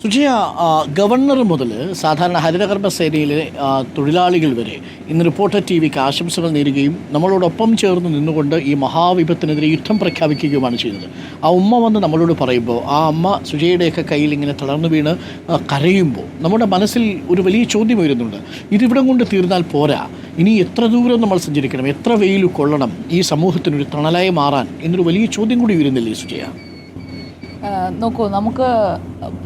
Sujaya, governor മുതൽ സാധാരണ ഹരിതകർമ്മ സേനയിലെ തൊഴിലാളികൾ വരെ ഇന്ന് റിപ്പോർട്ടർ ടി വിക്ക് ആശംസകൾ നേരുകയും നമ്മളോടൊപ്പം ചേർന്ന് നിന്നുകൊണ്ട് ഈ മഹാവിപത്തിനെതിരെ യുദ്ധം പ്രഖ്യാപിക്കുകയുമാണ് ചെയ്യുന്നത്. ആ ഉമ്മ വന്ന് നമ്മളോട് പറയുമ്പോൾ ആ അമ്മ സുജയുടെയൊക്കെ കയ്യിൽ ഇങ്ങനെ തളർന്നു വീണ് കരയുമ്പോൾ നമ്മുടെ മനസ്സിൽ ഒരു വലിയ ചോദ്യം വരുന്നുണ്ട്. ഇതിവിടം കൊണ്ട് തീർന്നാൽ പോരാ, ഇനി എത്ര ദൂരം നമ്മൾ സഞ്ചരിക്കണം, എത്ര വെയിൽ കൊള്ളണം ഈ സമൂഹത്തിനൊരു തണലായി മാറാൻ എന്നൊരു വലിയ ചോദ്യം കൂടി വരുന്നില്ലേ സുജയ? നോക്കൂ, നമുക്ക്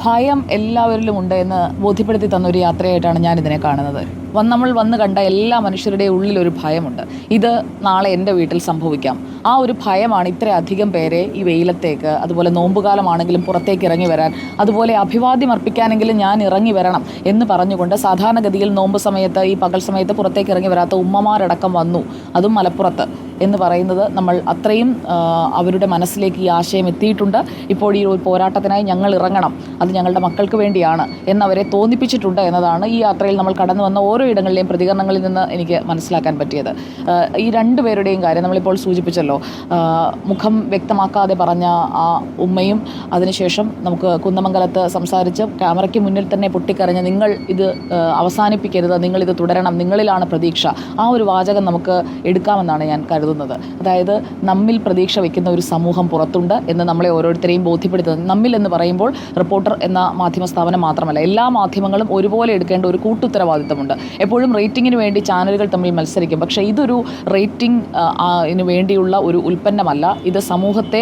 ഭയം എല്ലാവരിലും ഉണ്ട് എന്ന് ബോധ്യപ്പെടുത്തി തന്നൊരു യാത്രയായിട്ടാണ് ഞാനിതിനെ കാണുന്നത്. നമ്മൾ വന്ന് കണ്ട എല്ലാ മനുഷ്യരുടെയും ഉള്ളിലൊരു ഭയമുണ്ട്. ഇത് നാളെ എൻ്റെ വീട്ടിൽ സംഭവിക്കാം. ആ ഒരു ഭയമാണ് ഇത്രയധികം പേരെ ഈ വെയിലത്തേക്ക്, അതുപോലെ നോമ്പുകാലമാണെങ്കിലും പുറത്തേക്ക് ഇറങ്ങി വരാൻ, അതുപോലെ അഭിവാദ്യം അർപ്പിക്കാനെങ്കിലും ഞാൻ ഇറങ്ങി വരണം എന്ന് പറഞ്ഞുകൊണ്ട് സാധാരണഗതിയിൽ നോമ്പ് സമയത്ത്, ഈ പകൽ സമയത്ത് പുറത്തേക്ക് ഇറങ്ങി വരാത്ത ഉമ്മമാരടക്കം വന്നു, അതും മലപ്പുറത്ത് എന്ന് പറയുന്നത് നമ്മൾ അത്രയും അവരുടെ മനസ്സിലേക്ക് ഈ ആശയം എത്തിയിട്ടുണ്ട്. ഇപ്പോൾ ഈ ഒരു പോരാട്ടത്തിനായി ഞങ്ങൾ ഇറങ്ങണം, അത് ഞങ്ങളുടെ മക്കൾക്ക് വേണ്ടിയാണ് എന്നവരെ തോന്നിപ്പിച്ചിട്ടുണ്ട് എന്നതാണ് ഈ യാത്രയിൽ നമ്മൾ കടന്നു വന്ന ഓരോ ഇടങ്ങളിലെയും പ്രതികരണങ്ങളിൽ നിന്ന് എനിക്ക് മനസ്സിലാക്കാൻ പറ്റിയത്. ഈ രണ്ടുപേരുടെയും കാര്യം നമ്മളിപ്പോൾ സൂചിപ്പിച്ചല്ലോ. മുഖം വ്യക്തമാക്കാതെ പറഞ്ഞ ആ ഉമ്മയും അതിനുശേഷം നമുക്ക് കുന്നമംഗലത്ത് സംസാരിച്ച് ക്യാമറയ്ക്ക് മുന്നിൽ തന്നെ പൊട്ടിക്കരഞ്ഞ് നിങ്ങൾ ഇത് അവസാനിപ്പിക്കരുത്, നിങ്ങളിത് തുടരണം, നിങ്ങളിലാണ് പ്രതീക്ഷ, ആ ഒരു വാചകം നമുക്ക് എടുക്കാമെന്നാണ് ഞാൻ കരുതുന്നത്. അതായത് നമ്മിൽ പ്രതീക്ഷ വയ്ക്കുന്ന ഒരു സമൂഹം പുറത്തുണ്ട് എന്ന് നമ്മളെ ഓരോരുത്തരെയും ബോധ്യപ്പെടുത്തുന്നത്. നമ്മിൽ എന്ന് പറയുമ്പോൾ റിപ്പോർട്ടർ എന്ന മാധ്യമ സ്ഥാപനം മാത്രമല്ല, എല്ലാ മാധ്യമങ്ങളും ഒരുപോലെ എടുക്കേണ്ട ഒരു കൂട്ടുത്തരവാദിത്തമുണ്ട്. എപ്പോഴും റേറ്റിങ്ങിന് വേണ്ടി ചാനലുകൾ തമ്മിൽ മത്സരിക്കും, പക്ഷേ ഇതൊരു റേറ്റിംഗ് വേണ്ടിയുള്ള ഒരു ഉൽപ്പന്നമല്ല. ഇത് സമൂഹത്തെ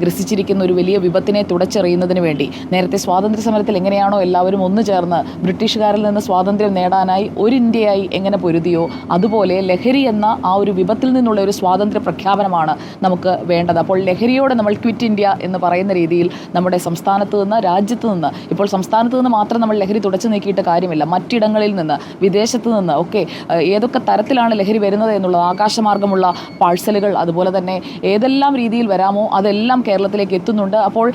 ഗ്രസിച്ചിരിക്കുന്ന ഒരു വലിയ വിപത്തിനെ തുടച്ചെറിയുന്നതിന് വേണ്ടി, നേരത്തെ സ്വാതന്ത്ര്യ സമരത്തിൽ എങ്ങനെയാണോ എല്ലാവരും ഒന്നു ചേർന്ന് ബ്രിട്ടീഷുകാരിൽ നിന്ന് സ്വാതന്ത്ര്യം നേടാനായി ഒരു ഇന്ത്യയായി എങ്ങനെ പൊരുതിയോ, അതുപോലെ ലഹരി എന്ന ആ ഒരു വിപത്തിൽ നിന്നുള്ള ഒരു സ്വാതന്ത്ര്യ പ്രഖ്യാപനമാണ് നമുക്ക് വേണ്ടത്. അപ്പോൾ ലഹരിയോടെ നമ്മൾ ക്വിറ്റ് ഇന്ത്യ എന്ന് പറയുന്ന രീതിയിൽ നമ്മുടെ സംസ്ഥാനത്ത് നിന്ന്, രാജ്യത്ത് നിന്ന്, ഇപ്പോൾ സംസ്ഥാനത്ത് നിന്ന് മാത്രം നമ്മൾ ലഹരി തുടച്ചു നീക്കിയിട്ട് കാര്യമില്ല, മറ്റിടങ്ങളിൽ നിന്ന്, വിദേശത്ത് നിന്ന് ഒക്കെ ഏതൊക്കെ തരത്തിലാണ് ലഹരി വരുന്നത് എന്നുള്ളത്, ആകാശമാർഗമുള്ള പാഴ്സലുകൾ, അതുപോലെ തന്നെ ഏതെല്ലാം രീതിയിൽ വരാമോ അതെല്ലാം കേരളത്തിലേക്ക് എത്തുന്നുണ്ട്. അപ്പോൾ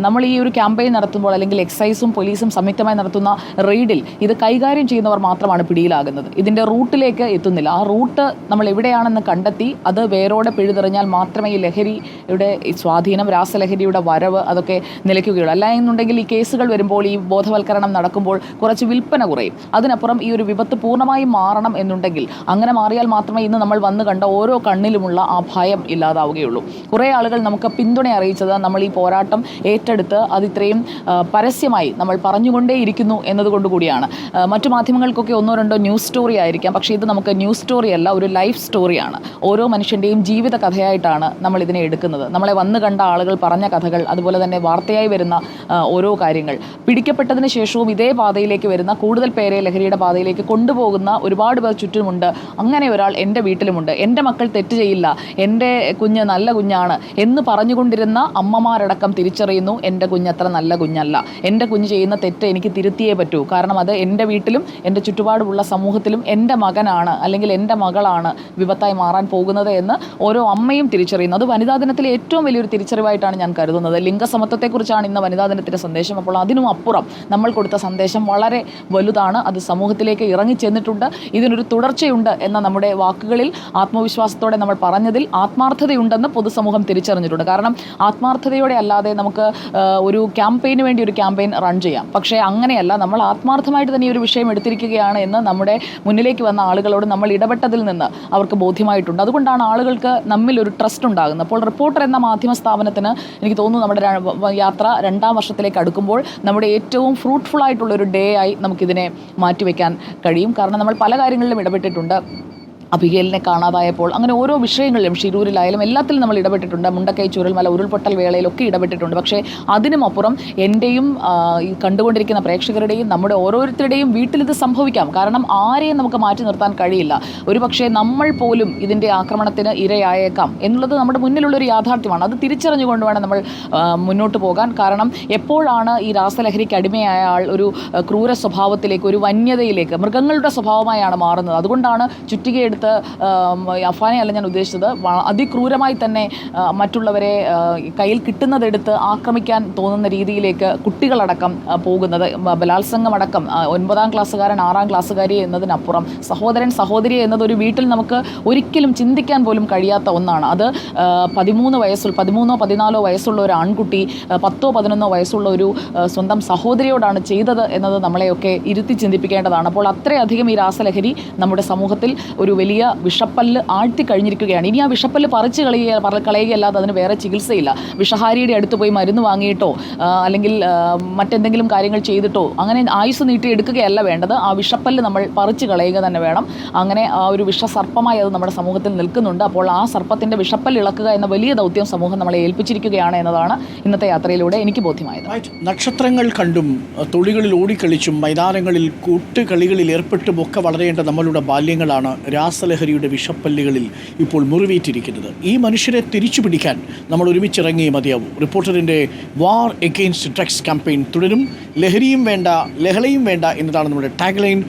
നമ്മൾ ഈ ഒരു ക്യാമ്പയിൻ നടത്തുമ്പോൾ, അല്ലെങ്കിൽ എക്സൈസും പോലീസും സംയുക്തമായി നടത്തുന്ന റെയ്ഡിൽ ഇത് കൈകാര്യം ചെയ്യുന്നവർ മാത്രമാണ് പിടിയിലാകുന്നത്. ഇതിൻ്റെ റൂട്ടിലേക്ക് എത്തുന്നില്ല. ആ റൂട്ട് നമ്മൾ എവിടെയാണെന്ന് കണ്ടെത്തി അത് വേരോടെ പിഴുതെറിഞ്ഞാൽ മാത്രമേ ഈ ലഹരിയുടെ സ്വാധീനം, രാസലഹരിയുടെ വരവ് അതൊക്കെ നിലയ്ക്കുകയുള്ളൂ. അല്ല എന്നുണ്ടെങ്കിൽ ഈ കേസുകൾ വരുമ്പോൾ, ഈ ബോധവൽക്കരണം നടക്കുമ്പോൾ കുറച്ച് വിൽപ്പന കുറയും. അതിനപ്പുറം ഈ ഒരു വിപത്ത് പൂർണ്ണമായും മാറണം എന്നുണ്ടെങ്കിൽ, അങ്ങനെ മാറിയാൽ മാത്രമേ ഇന്ന് നമ്മൾ വന്ന് കണ്ട ഓരോ കണ്ണിലുമുള്ള ആ ഭയം ഇല്ലാതാവുകയുള്ളൂ. കുറേ ആളുകൾ നമുക്ക് പിന്തുണ അറിയിച്ചത് നമ്മൾ ഈ പോരാട്ടം ഏറ്റെടുത്ത് അത് ഇത്രയും പരസ്യമായി നമ്മൾ പറഞ്ഞുകൊണ്ടേയിരിക്കുന്നു എന്നതുകൊണ്ട് കൂടിയാണ്. മറ്റു മാധ്യമങ്ങൾക്കൊക്കെ ഒന്നോ രണ്ടോ ന്യൂസ് സ്റ്റോറി ആയിരിക്കാം, പക്ഷേ ഇത് നമുക്ക് ന്യൂസ് സ്റ്റോറി അല്ല, ഒരു ലൈഫ് സ്റ്റോറിയാണ്. ഓരോ മനുഷ്യൻ്റെയും ജീവിത കഥയായിട്ടാണ് നമ്മൾ ഇതിനെ എടുക്കുന്നത്. നമ്മളെ വന്ന് കണ്ട ആളുകൾ പറഞ്ഞ കഥകൾ, അതുപോലെ തന്നെ വാർത്തയായി വരുന്ന ഓരോ കാര്യങ്ങൾ, പിടിക്കപ്പെട്ടതിന് ശേഷവും ഇതേ പാതയിലേക്ക് വരുന്ന കൂടുതൽ പേരെ ലഹരിയുടെ പാതയിലേക്ക് കൊണ്ടുപോകുന്ന ഒരുപാട് പേർ ചുറ്റുമുണ്ട്. അങ്ങനെ ഒരാൾ എൻ്റെ വീട്ടിലുമുണ്ട്. എൻ്റെ മക്കൾ തെറ്റ് ചെയ്യില്ല, എൻ്റെ കുഞ്ഞ് നല്ല കുഞ്ഞാണ് എന്ന് പറഞ്ഞുകൊണ്ടിരുന്ന അമ്മമാരടക്കം തിരിച്ചറിയുന്നു, എൻ്റെ കുഞ്ഞ് അത്ര നല്ല കുഞ്ഞല്ല, എൻ്റെ കുഞ്ഞ് ചെയ്യുന്ന തെറ്റ് എനിക്ക് തിരുത്തിയേ പറ്റൂ, കാരണം അത് എൻ്റെ വീട്ടിലും എൻ്റെ ചുറ്റുപാടുമുള്ള സമൂഹത്തിലും എൻ്റെ മകനാണ് അല്ലെങ്കിൽ എൻ്റെ മകളാണ് വിപത്തായി മാറാൻ പോകുന്നത് എന്ന് ഓരോ അമ്മയും തിരിച്ചറിയുന്നു. അത് വനിതാ ദിനത്തിലെ ഏറ്റവും വലിയൊരു തിരിച്ചറിവായിട്ടാണ് ഞാൻ കരുതുന്നത്. ലിംഗസമത്വത്തെക്കുറിച്ചാണ് ഇന്ന് വനിതാ ദിനത്തിൻ്റെ സന്ദേശം. അപ്പോൾ അതിനും അപ്പുറം നമ്മൾ കൊടുത്ത സന്ദേശം വളരെ വലുതാണ്. അത് സമൂഹത്തിലേക്ക് ഇറങ്ങിച്ചെന്നിട്ടുണ്ട്. ഇതിനൊരു തുടർച്ചയുണ്ട് എന്ന നമ്മുടെ വാക്കുകളിൽ ആത്മവിശ്വാസത്തോടെ നമ്മൾ പറഞ്ഞതിൽ ആത്മാർത്ഥതയുണ്ടെന്ന് പൊതുസമൂഹം തിരിച്ചറിഞ്ഞിട്ടുണ്ട്. കാരണം ആത്മാർത്ഥതയോടെ അല്ലാതെ നമുക്ക് ഒരു ക്യാമ്പയിന് വേണ്ടി ഒരു ക്യാമ്പയിൻ റൺ ചെയ്യാം, പക്ഷേ അങ്ങനെയല്ല, നമ്മൾ ആത്മാർത്ഥമായിട്ട് തന്നെ ഈ ഒരു വിഷയം എടുത്തിരിക്കുകയാണ് എന്ന് നമ്മുടെ മുന്നിലേക്ക് വന്ന ആളുകളോട് നമ്മൾ ഇടപെട്ടതിൽ നിന്ന് അവർക്ക് ബോധ്യമായിട്ടുണ്ട്. അതുകൊണ്ടാണ് ആളുകൾക്ക് നമ്മിൽ ഒരു ട്രസ്റ്റ് ഉണ്ടാകുന്നത്. അപ്പോൾ റിപ്പോർട്ടർ എന്ന മാധ്യമ സ്ഥാപനത്തിന് എനിക്ക് തോന്നുന്നു നമ്മുടെ യാത്ര 2ാം വർഷത്തിലേക്ക് അടുക്കുമ്പോൾ നമ്മുടെ ഏറ്റവും ഫ്രൂട്ട്ഫുൾ ആയിട്ടുള്ളൊരു ഡേ ആയി നമുക്കിതിനെ മാറ്റിവെക്കാൻ കഴിയും. കാരണം നമ്മൾ പല കാര്യങ്ങളിലും ഇടപെട്ടിട്ടുണ്ട്. അബിഗേലിനെ കാണാതായപ്പോൾ അങ്ങനെ ഓരോ വിഷയങ്ങളിലും, ഷിരൂരിലായാലും എല്ലാത്തിലും നമ്മൾ ഇടപെട്ടിട്ടുണ്ട്. മുണ്ടക്കൈ ചുരൽമല ഉരുൾപൊട്ടൽ വേളയിലൊക്കെ ഇടപെട്ടിട്ടുണ്ട്. പക്ഷേ അതിനുമപ്പുറം എൻ്റെയും ഈ കണ്ടുകൊണ്ടിരിക്കുന്ന പ്രേക്ഷകരുടെയും നമ്മുടെ ഓരോരുത്തരുടെയും വീട്ടിലിത് സംഭവിക്കാം. കാരണം ആരെയും നമുക്ക് മാറ്റി നിർത്താൻ കഴിയില്ല. ഒരു പക്ഷേ നമ്മൾ പോലും ഇതിൻ്റെ ആക്രമണത്തിന് ഇരയായേക്കാം എന്നുള്ളത് നമ്മുടെ മുന്നിലുള്ളൊരു യാഥാർത്ഥ്യമാണ്. അത് തിരിച്ചറിഞ്ഞുകൊണ്ട് വേണം നമ്മൾ മുന്നോട്ട് പോകാൻ. കാരണം എപ്പോഴാണ് ഈ രാസലഹരിക്ക് അടിമയായ ആൾ ഒരു ക്രൂര സ്വഭാവത്തിലേക്ക്, ഒരു വന്യതയിലേക്ക്, മൃഗങ്ങളുടെ സ്വഭാവമായാണ് മാറുന്നത്. അതുകൊണ്ടാണ് ചുറ്റികയെടുത്ത് സമയത്ത് അഫാനെയല്ല ഞാൻ ഉദ്ദേശിച്ചത്, അതിക്രൂരമായി തന്നെ മറ്റുള്ളവരെ കയ്യിൽ കിട്ടുന്നതെടുത്ത് ആക്രമിക്കാൻ തോന്നുന്ന രീതിയിലേക്ക് കുട്ടികളടക്കം പോകുന്നത്, ബലാത്സംഗമടക്കം 9ാം ക്ലാസ്സുകാരൻ 6ാം ക്ലാസ്സുകാരി എന്നതിനപ്പുറം സഹോദരൻ സഹോദരി എന്നത് ഒരു വീട്ടിൽ നമുക്ക് ഒരിക്കലും ചിന്തിക്കാൻ പോലും കഴിയാത്ത ഒന്നാണ്. അത് 13 14 വയസ്സുള്ള ഒരു ആൺകുട്ടി 10 11 വയസ്സുള്ള ഒരു സ്വന്തം സഹോദരിയോടാണ് ചെയ്തത് എന്നത് നമ്മളെയൊക്കെ ഇരുത്തി ചിന്തിപ്പിക്കേണ്ടതാണ്. അപ്പോൾ അത്രയധികം ഈ രാസലഹരി നമ്മുടെ സമൂഹത്തിൽ ഒരു വലിയ വിഷപ്പല്ല് ആഴ്ത്തി കഴിഞ്ഞിരിക്കുകയാണ്. ഇനി ആ വിഷപ്പല്ല് പറിച്ച് കളയുകയല്ലാതെ അതിന് വേറെ ചികിത്സയില്ല. വിഷഹാരിയുടെ അടുത്ത് പോയി മരുന്ന് വാങ്ങിയിട്ടോ അല്ലെങ്കിൽ മറ്റെന്തെങ്കിലും കാര്യങ്ങൾ ചെയ്തിട്ടോ അങ്ങനെ ആയുസ് നീട്ടിയെടുക്കുകയല്ല വേണ്ടത്. ആ വിഷപ്പല്ല് നമ്മൾ പറിച്ച് കളയുക തന്നെ വേണം. അങ്ങനെ ആ ഒരു വിഷസർപ്പമായി അത് നമ്മുടെ സമൂഹത്തിൽ നിൽക്കുന്നുണ്ട്. അപ്പോൾ ആ സർപ്പത്തിൻ്റെ വിഷപ്പല്ല് ഇളക്കുക എന്ന വലിയ ദൗത്യം സമൂഹം നമ്മളെ ഏൽപ്പിച്ചിരിക്കുകയാണ് എന്നതാണ് ഇന്നത്തെ യാത്രയിലൂടെ എനിക്ക് ബോധ്യമായത്. നക്ഷത്രങ്ങൾ കണ്ടും തൊളികളിൽ ഓടിക്കളിച്ചും മൈതാനങ്ങളിൽ കൂട്ടുകളികളിൽ ഏർപ്പെട്ടും ഒക്കെ വളരേണ്ട നമ്മളുടെ ബാല്യങ്ങളാണ് രാസലഹരിയുടെ വിഷപ്പല്ലുകളിൽ ഇപ്പോൾ മുറിവേറ്റിരിക്കുന്നത്. ഈ മനുഷ്യരെ തിരിച്ചു പിടിക്കാൻ നമ്മൾ ഒരുമിച്ചിറങ്ങിയേ മതിയാവും. റിപ്പോർട്ടറിൻ്റെ വാർ എഗെയിൻസ്റ്റ് ഡ്രഗ്സ് ക്യാമ്പയിൻ തുടരും. ലഹരിയും വേണ്ട, ലഹളയും വേണ്ട എന്നതാണ് നമ്മുടെ ടാഗ്ലൈൻ.